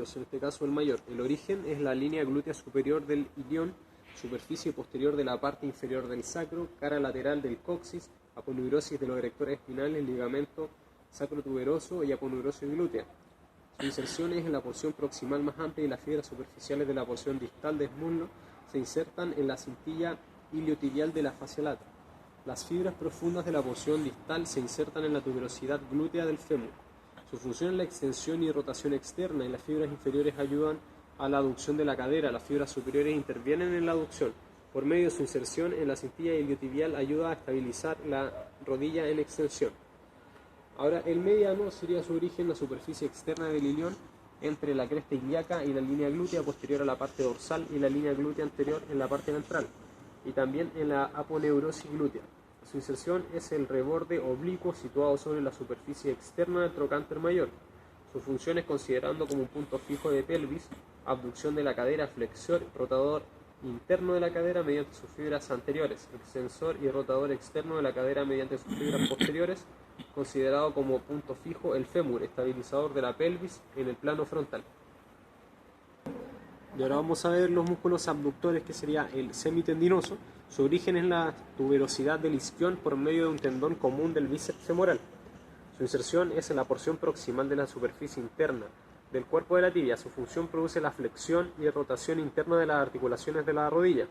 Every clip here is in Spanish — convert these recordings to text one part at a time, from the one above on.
externos, en este caso el mayor. El origen es la línea glútea superior del ilion, superficie posterior de la parte inferior del sacro, cara lateral del coxis, aponeurosis de los erectores espinales, ligamento sacrotuberoso y aponeurosis glútea. Su inserción es en la porción proximal más amplia y las fibras superficiales de la porción distal del muslo se insertan en la cintilla iliotibial de la fascia lata. Las fibras profundas de la porción distal se insertan en la tuberosidad glútea del fémur. Su función es la extensión y rotación externa y las fibras inferiores ayudan a la aducción de la cadera. Las fibras superiores intervienen en la aducción. Por medio de su inserción en la cintilla iliotibial ayuda a estabilizar la rodilla en extensión. Ahora, el mediano sería su origen la superficie externa del ilion entre la cresta ilíaca y la línea glútea posterior a la parte dorsal y la línea glútea anterior en la parte ventral, y también en la aponeurosis glútea. Su inserción es el reborde oblicuo situado sobre la superficie externa del trocánter mayor. Su función es considerando como un punto fijo de pelvis, abducción de la cadera, flexor, rotador interno de la cadera mediante sus fibras anteriores, extensor y rotador externo de la cadera mediante sus fibras posteriores, considerado como punto fijo el fémur, estabilizador de la pelvis en el plano frontal. Y ahora vamos a ver los músculos abductores, que sería el semitendinoso. Su origen es la tuberosidad del isquión por medio de un tendón común del bíceps femoral. Su inserción es en la porción proximal de la superficie interna del cuerpo de la tibia. Su función produce la flexión y rotación interna de las articulaciones de la rodilla.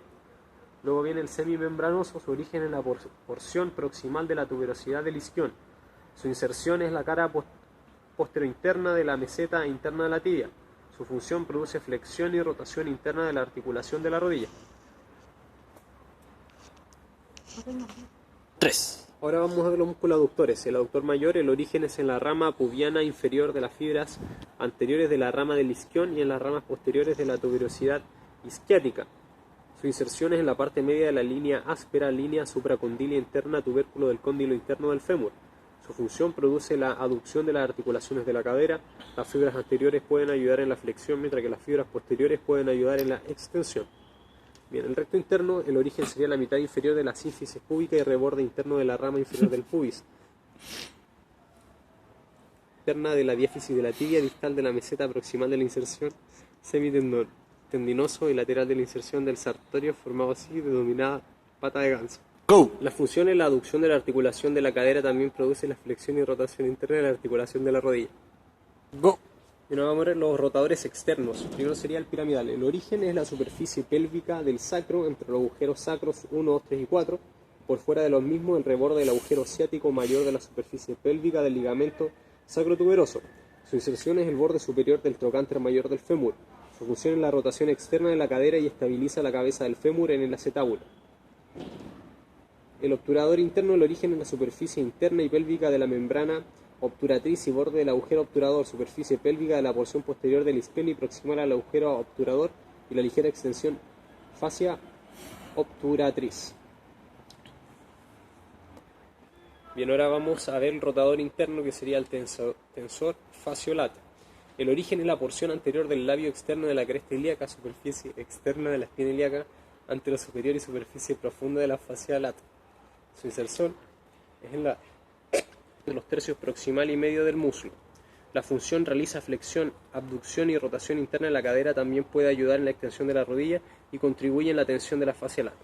Luego viene el semimembranoso. Su origen es la porción proximal de la tuberosidad del isquión. Su inserción es la cara posterointerna de la meseta interna de la tibia. Su función produce flexión y rotación interna de la articulación de la rodilla. 3. Ahora vamos a ver los músculos aductores. El aductor mayor, el origen es en la rama pubiana inferior de las fibras anteriores de la rama del isquión y en las ramas posteriores de la tuberosidad isquiática. Su inserción es en la parte media de la línea áspera, línea supracondilia interna, tubérculo del cóndilo interno del fémur. Su función produce la aducción de las articulaciones de la cadera. Las fibras anteriores pueden ayudar en la flexión, mientras que las fibras posteriores pueden ayudar en la extensión. Bien, el recto interno, el origen sería la mitad inferior de la sínfisis púbica y reborde interno de la rama inferior del pubis. Interna de la diáfisis de la tibia, distal de la meseta proximal de la inserción, semitendinoso y lateral de la inserción del sartorio, formado así, denominada pata de ganso. Go. La función en la aducción de la articulación de la cadera también produce la flexión y rotación interna de la articulación de la rodilla. Go. Y ahora vamos a ver los rotadores externos. Primero sería el piramidal. El origen es la superficie pélvica del sacro entre los agujeros sacros 1, 2, 3 y 4. Por fuera de los mismos, el reborde del agujero ciático mayor de la superficie pélvica del ligamento sacrotuberoso. Su inserción es el borde superior del trocánter mayor del fémur. Su función es la rotación externa de la cadera y estabiliza la cabeza del fémur en el acetábulo. El obturador interno, el origen en la superficie interna y pélvica de la membrana obturatriz y borde del agujero obturador, superficie pélvica de la porción posterior del isquion y proximal al agujero obturador y la ligera extensión fascia obturatriz. Bien, ahora vamos a ver el rotador interno, que sería el tensor fasciolata. El origen es la porción anterior del labio externo de la cresta ilíaca, superficie externa de la espina ilíaca, antero superior y superficie profunda de la fascia lata. Su inserción es en la de los tercios proximal y medio del muslo. La función realiza flexión, abducción y rotación interna de la cadera. También puede ayudar en la extensión de la rodilla y contribuye en la tensión de la fascia lata.